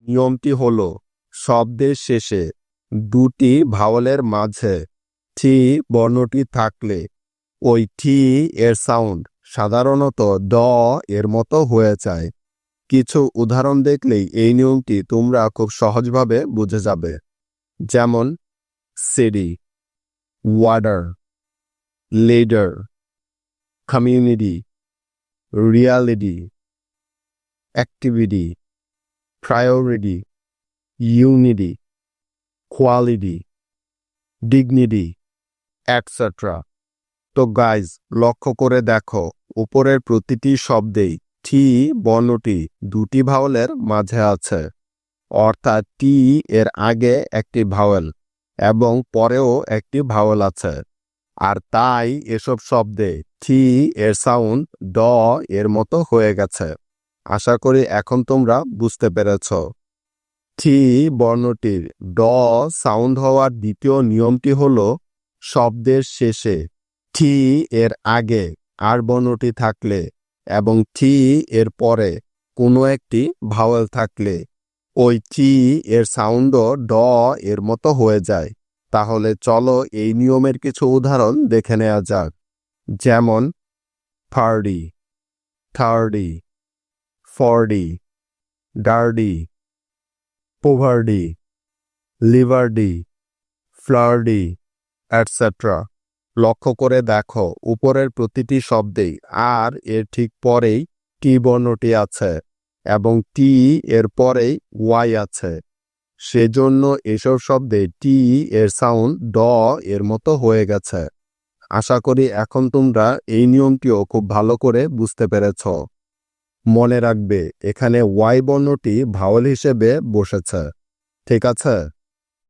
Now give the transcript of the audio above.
নিয়মটি হল শব্দের শেষে দুটি ভাওয়েলের মাঝে টি বর্ণটি থাকলে ওই টি এর সাউন্ড সাধারণত ড এর মতো হয়ে যায়। কিছু উদাহরণ দেখলেই এই নিয়মটি তোমরা খুব সহজভাবে বুঝে যাবে। যেমন city, water, leader, community, reality, activity, priority, unity, quality, dignity, etcetera. তো গাইজ, লক্ষ্য করে দেখো, উপরের প্রতিটি শব্দেই টি বর্ণটি দুটি ভাওয়েলের মাঝে আছে, অর্থাৎ টি এর আগে একটি ভাওয়েল এবং পরেও একটি ভাওয়েল আছে। আর তাই এসব শব্দে টি এর সাউন্ড ড এর মতো হয়ে গেছে। আশা করি এখন তোমরা বুঝতে পেরেছ। টি বর্ণটির ড সাউন্ড হওয়ার দ্বিতীয় নিয়মটি হল শব্দের শেষে টি এর আগে আর বর্ণটি থাকলে এবং টি এর পরে কোনো একটি ভাওয়েল থাকলে ওই টি এর সাউন্ডও ড এর মতো হয়ে যায়। তাহলে চলো এই নিয়মের কিছু উদাহরণ দেখে নেওয়া যাক। যেমন থার্ডি, থার্ডি, ফর্ডি, ডার্ডি, পোভার্ডি, লিভারডি, ফ্লার্ডি, এটসেট্রা। লক্ষ্য করে দেখো, উপরের প্রতিটি শব্দেই আর এর ঠিক পরেই টি বর্ণটি আছে এবং টি এর পরেই ওয়াই আছে। সেজন্য এসব শব্দে টি এর সাউন্ড ড এর মতো হয়ে গেছে। আশা করি এখন তোমরা এই নিয়মটিও খুব ভালো করে বুঝতে পেরেছ। মনে রাখবে, এখানে ওয়াই বর্ণটি ভাওয়েল হিসেবে বসেছে। ঠিক আছে?